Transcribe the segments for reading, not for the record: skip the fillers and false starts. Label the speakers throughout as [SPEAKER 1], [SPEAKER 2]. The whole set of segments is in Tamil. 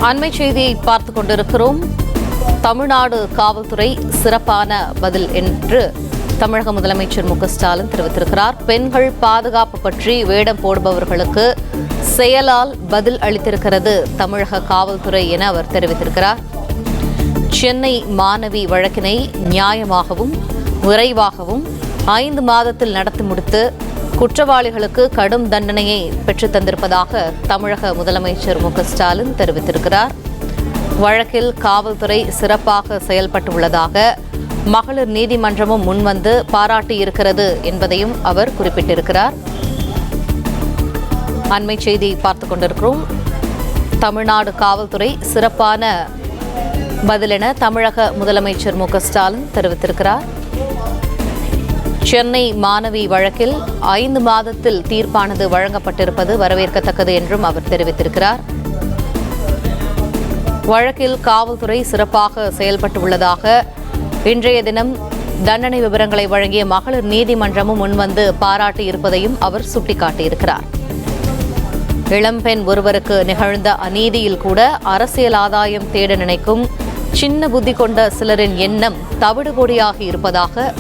[SPEAKER 1] அண்மை செய்தியை பார்த்துக் கொண்டிருக்கிறோம். தமிழ்நாடு காவல்துறை சிறப்பான பதில் என்று தமிழக முதலமைச்சர் மு.க.ஸ்டாலின் தெரிவித்திருக்கிறார். பெண்கள் பாதுகாப்பு பற்றி வேடம் போடுபவர்களுக்கு செயலால் பதில் அளித்திருக்கிறது தமிழக காவல்துறை என அவர் தெரிவித்திருக்கிறார். சென்னை மாணவி வழக்கினை நியாயமாகவும் விரைவாகவும் 5 மாதத்தில் நடத்தி முடித்து குற்றவாளிகளுக்கு கடும் தண்டனையை பெற்றுத் தந்திருப்பதாக தமிழக முதலமைச்சர் மு.க.ஸ்டாலின் தெரிவித்திருக்கிறார். வழக்கில் காவல்துறை சிறப்பாக செயல்பட்டுள்ளதாக மகளிர் நீதிமன்றமும் முன்வந்து பாராட்டியிருக்கிறது என்பதையும் அவர் குறிப்பிட்டிருக்கிறார். அண்மை செய்தி பார்த்துக் கொண்டிருக்கிறோம். தமிழ்நாடு காவல்துறை சிறப்பான பதிலென தமிழக முதலமைச்சர் மு.க.ஸ்டாலின் தெரிவித்திருக்கிறார். சென்னை மாணவி வழக்கில் 5 மாதத்தில் தீர்ப்பானது வழங்கப்பட்டிருப்பது வரவேற்கத்தக்கது என்றும் அவர் தெரிவித்திருக்கிறார். வழக்கில் காவல்துறை சிறப்பாக செயல்பட்டுள்ளதாக இன்றைய தினம் தண்டனை விவரங்களை வழங்கிய மகளிர் நீதிமன்றமும் முன்வந்து பாராட்டியிருப்பதையும் அவர் சுட்டிக்காட்டியிருக்கிறார். இளம்பெண் ஒருவருக்கு நிகழ்ந்த அநீதியில் கூட அரசியல் ஆதாயம் தேட நினைக்கும் சின்ன புத்தி கொண்ட சிலரின் எண்ணம் தவிடுபொடியாகி இருப்பதாக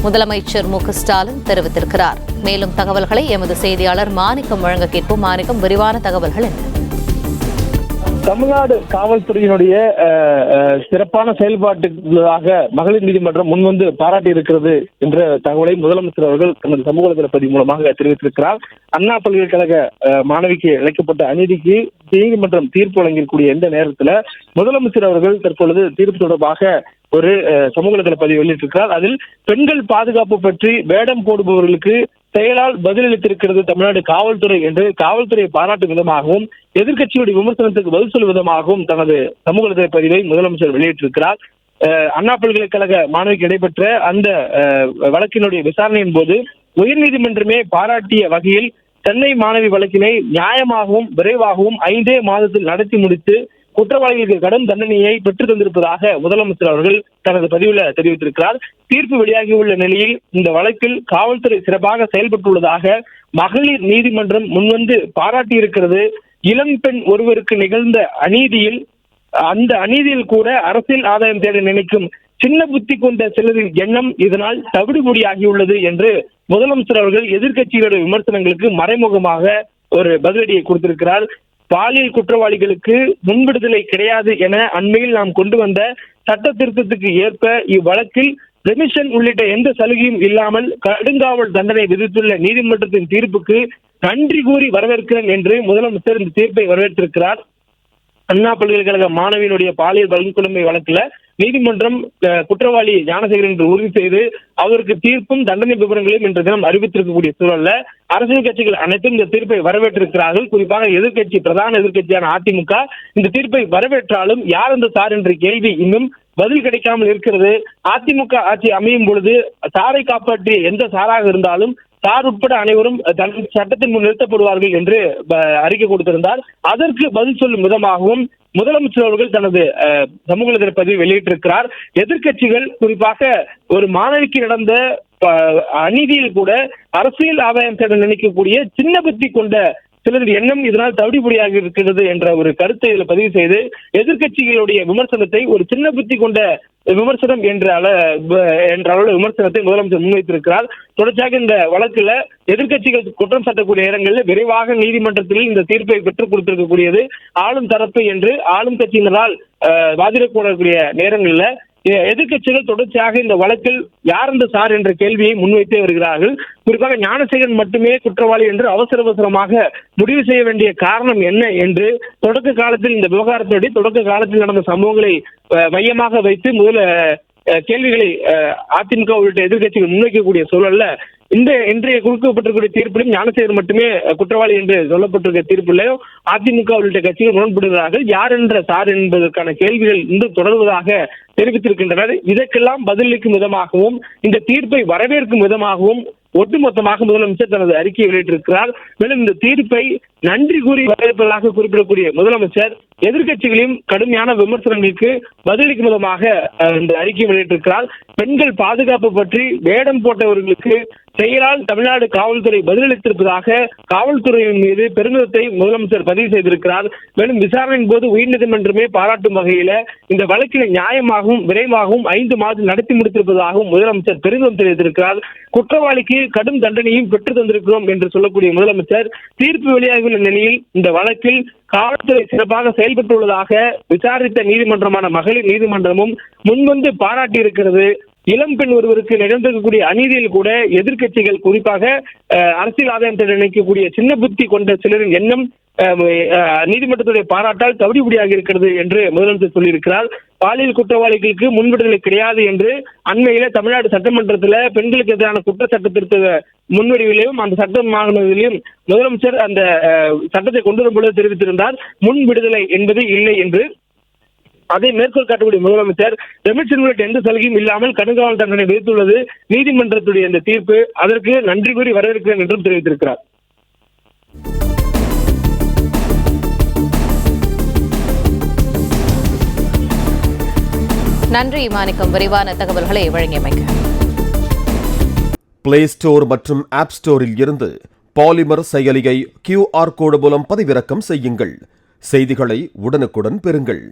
[SPEAKER 1] முதலமைச்சர் மு.க.ஸ்டாலின் தெரிவித்திருக்கிறார். மேலும் தகவல்களை எமது செய்தியாளர் மாணிக்கம் வழங்க கேட்போம். மாணிக்கம், விரிவான தகவல்கள் என்ன?
[SPEAKER 2] தமிழ்நாடு காவல்துறையினுடைய சிறப்பான செயல்பாட்டுக்காக மகளிர் நீதிமன்றம் முன்வந்து பாராட்டி இருக்கிறது என்ற தகவலை முதலமைச்சர் அவர்கள் தனது சமூக வலைதள பதிவு மூலமாக தெரிவித்திருக்கிறார். அண்ணா பல்கலைக்கழக மாணவிக்கு இழைக்கப்பட்ட அநீதிக்கு நீதிமன்றம் தீர்ப்பு வழங்கியிருக்கூடிய எந்த நேரத்தில் முதலமைச்சர் அவர்கள் தற்பொழுது தீர்ப்பு தொடர்பாக ஒரு சமூக வலைதள பதிவு வெளியிட்டிருக்கிறார். அதில் பெண்கள் பாதுகாப்பு பற்றி வேடம் போடுபவர்களுக்கு செயலால் பதிலளித்திருக்கிறது தமிழ்நாடு காவல்துறை என்று காவல்துறையை பாராட்டும் விதமாகவும் எதிர்க்கட்சியுடைய விமர்சனத்துக்கு பதில் சொல்லும் விதமாகவும் தனது சமூக வலைதள பதிவை முதலமைச்சர் வெளியிட்டிருக்கிறார். அண்ணா பல்கலைக்கழக மாணவிக்கு நடைபெற்ற அந்த வழக்கினுடைய விசாரணையின் போது உயர்நீதிமன்றமே பாராட்டிய வகையில் சென்னை மாணவி வழக்கினை நியாயமாகவும் விரைவாகவும் 5 மாதத்தில் நடத்தி முடித்து குற்றவாளிகளுக்கு கடும் தண்டனையை பெற்றுத் தந்திருப்பதாக முதலமைச்சர் அவர்கள் தனது பதிவில் தெரிவித்திருக்கிறார். தீர்ப்பு வெளியாகியுள்ள நிலையில் இந்த வழக்கில் காவல்துறை சிறப்பாக செயல்பட்டுள்ளதாக மகளிர் நீதிமன்றம் முன்வந்து பாராட்டியிருக்கிறது. இளம் பெண் ஒருவருக்கு நிகழ்ந்த அநீதியில் அந்த அநீதியில் கூட அரசியல் ஆதாயம் தேட நினைக்கும் சின்ன புத்தி கொண்ட சிலரின் எண்ணம் இதனால் தவிடுபொடியாகியுள்ளது என்று முதலமைச்சர் அவர்கள் எதிர்க்கட்சிகளுடைய விமர்சனங்களுக்கு மறைமுகமாக ஒரு பதிலடியை கொடுத்திருக்கிறார். பாலியல் குற்றவாளிகளுக்கு முன்விடுதலை கிடையாது என அண்மையில் நாம் கொண்டு வந்த சட்ட திருத்தத்துக்கு ஏற்ப இவ்வழக்கில் ரெமிஷன் உள்ளிட்ட எந்த சலுகையும் இல்லாமல் கடுங்காவல் தண்டனை விதித்துள்ள நீதிமன்றத்தின் தீர்ப்புக்கு நன்றி கூறி வரவேற்கிறேன் என்று முதலமைச்சர் இந்த தீர்ப்பை வரவேற்றிருக்கிறார். அண்ணா பல்கலைக்கழக மாணவியினுடைய பாலியல் வன்கொடுமை வழக்கில் நீதிமன்றம் குற்றவாளி ஞானசேகரன் என்று உறுதி செய்து அவருக்கு தீர்ப்பும் தண்டனை விவரங்களையும் இன்று தினம் அறிவித்திருக்கக்கூடிய சூழல்ல அரசியல் கட்சிகள் அனைத்தும் இந்த தீர்ப்பை வரவேற்றிருக்கிறார்கள். குறிப்பாக பிரதான எதிர்க்கட்சியான அதிமுக இந்த தீர்ப்பை வரவேற்றாலும் யார் அந்த சார் என்ற கேள்வி இன்னும் பதில் கிடைக்காமல் இருக்கிறது. அதிமுக ஆட்சி அமையும் பொழுது சாரை காப்பாற்றிய எந்த சாராக இருந்தாலும் சார் உட்பட அனைவரும் சட்டத்தின் முன் நிறுத்தப்படுவார்கள் என்று அறிக்கை கொடுத்திருந்தார். அதற்கு பதில் சொல்லும் விதமாகவும் முதலமைச்சர் அவர்கள் தனது சமூக வலைதள பதிவை வெளியிட்டிருக்கிறார். எதிர்க்கட்சிகள் குறிப்பாக ஒரு மாணவிக்கு நடந்த அநீதியில் கூட அரசியல் ஆதாயம் தேட நினைக்கக்கூடிய சின்ன புத்தி கொண்ட சிலர் எண்ணம் இதனால் தவிடுபொடியாக இருக்கிறது என்ற ஒரு கருத்தை இதில் பதிவு செய்து எதிர்க்கட்சிகளுடைய விமர்சனத்தை ஒரு சின்ன புத்தி கொண்ட விமர்சனம் என்ற அளவு விமர்சனத்தை முதலமைச்சர் முன்வைத்திருக்கிறார். தொடர்ச்சியாக இந்த வழக்குல எதிர்க்கட்சிகள் குற்றம் சாட்டக்கூடிய நேரங்களில் விரைவாக நீதிமன்றத்தில் இந்த தீர்ப்பை பெற்றுக் கொடுத்திருக்கக்கூடியது ஆளும் தரப்பு என்று ஆளும் கட்சியினரால் வாதிடக்கூடக்கூடிய நேரங்களில் எதிர்க்கட்சிகள் தொடர்ச்சியாக இந்த வழக்கில் யார் அந்த சார் என்ற கேள்வியை முன்வைத்தே வருகிறார்கள். குறிப்பாக ஞானசேகரன் மட்டுமே குற்றவாளி என்று அவசரமாக முடிவு செய்ய வேண்டிய காரணம் என்ன என்று தொடக்க காலத்தில் இந்த விவகாரத்தோடு தொடக்க காலத்தில் நடந்த சம்பவங்களை மையமாக வைத்து முதல்ல கேள்விகளை அதிமுக உள்ளிட்ட எதிர்க்கட்சிகள் முன்வைக்கக்கூடிய சூழல்ல இன்றைய கொடுக்கப்பட்டிருக்கூடிய தீர்ப்பிலும் ஞானசேகர் மட்டுமே குற்றவாளி என்று சொல்லப்பட்டிருக்க தீர்ப்பிலையும் அதிமுக உள்ளிட்ட கட்சிகள் முரண்படுகிறார்கள். யார் என்ற சார் என்பதற்கான கேள்விகள் இன்னும் தொடர்வதாக தெரிவித்திருக்கின்றனர். இதற்கெல்லாம் பதிலளிக்கும் விதமாகவும் இந்த தீர்ப்பை வரவேற்கும் விதமாகவும் ஒட்டுமொத்தமாக முதலமைச்சர் தனது அறிக்கையை வெளியிட்டிருக்கிறார். மேலும் இந்த தீர்ப்பை நன்றி கூறி வரவேற்பதாக குறிப்பிடக்கூடிய முதலமைச்சர் எதிர்க்கட்சிகளையும் கடுமையான விமர்சனங்களுக்கு பதிலளிக்கும் விதமாக இந்த அறிக்கையை வெளியிட்டிருக்கிறார். பெண்கள் பாதுகாப்பு பற்றி வேடம் போட்டவர்களுக்கு செயலால் தமிழ்நாடு காவல்துறை பதிலளித்திருப்பதாக காவல்துறையின் மீது பெருமிதத்தை முதலமைச்சர் பதிவு செய்திருக்கிறார். மேலும் விசாரணையின் போது உயர்நீதிமன்றமே பாராட்டும் வகையில இந்த வழக்கினை நியாயமாகவும் விரைவாகவும் 5 மாதம் நடத்தி முடித்திருப்பதாகவும் முதலமைச்சர் பெருமிதம் தெரிவித்திருக்கிறார். குற்றவாளிக்கு கடும் தண்டனையும் பெற்று தந்திருக்கிறோம் என்று சொல்லக்கூடிய முதலமைச்சர் தீர்ப்பு வெளியாகியுள்ள நிலையில் இந்த வழக்கில் காவல்துறை சிறப்பாக செயல்பட்டுள்ளதாக விசாரித்த நீதிமன்றமான மகளிர் நீதிமன்றமும் முன்வந்து பாராட்டியிருக்கிறது. இளம் பெண் ஒருவருக்கு நிகழ்ந்திருக்கக்கூடிய அநீதியில் கூட எதிர்க்கட்சிகள் குறிப்பாக அரசியல் ஆதாயம் தேட நினைக்கக்கூடிய சின்ன புத்தி கொண்ட சிலரின் எண்ணம் நீதிமன்றத்துடைய பாராட்டால் தவிடுபடியாக இருக்கிறது என்று முதலமைச்சர் சொல்லியிருக்கிறார். பாலியல் குற்றவாளிகளுக்கு முன்விடுதலை கிடையாது என்று அண்மையில தமிழ்நாடு சட்டமன்றத்தில் பெண்களுக்கு எதிரான குற்ற சட்ட திருத்த முன்வடிவிலையும் அந்த சட்டமானதிலையும் முதலமைச்சர் அந்த சட்டத்தை கொண்டு வரும்போது தெரிவித்திருந்தார், முன் விடுதலை என்பது இல்லை என்று. அதை மேற்கோள் காட்டக்கூடிய முதலமைச்சர் ரெமிஷன் உள்ளிட்ட எந்த சலுகையும் இல்லாமல் கடுங்காவல் தண்டனை விதித்துள்ளது நீதிமன்றத்துடைய இந்த தீர்ப்பு, அதற்கு நன்றி கூறி வரவேற்கிறேன் என்றும் தெரிவித்திருக்கிறார்.
[SPEAKER 1] நன்றி மாணிக்கம், விரிவான தகவல்களை வழங்கியமைக்க.
[SPEAKER 3] பிளே ஸ்டோர் மற்றும் ஆப் ஸ்டோரில் இருந்து பாலிமர் செயலியை QR கோடு மூலம் பதிவிறக்கம் செய்யுங்கள். செய்திகளை உடனுக்குடன் பெறுங்கள்.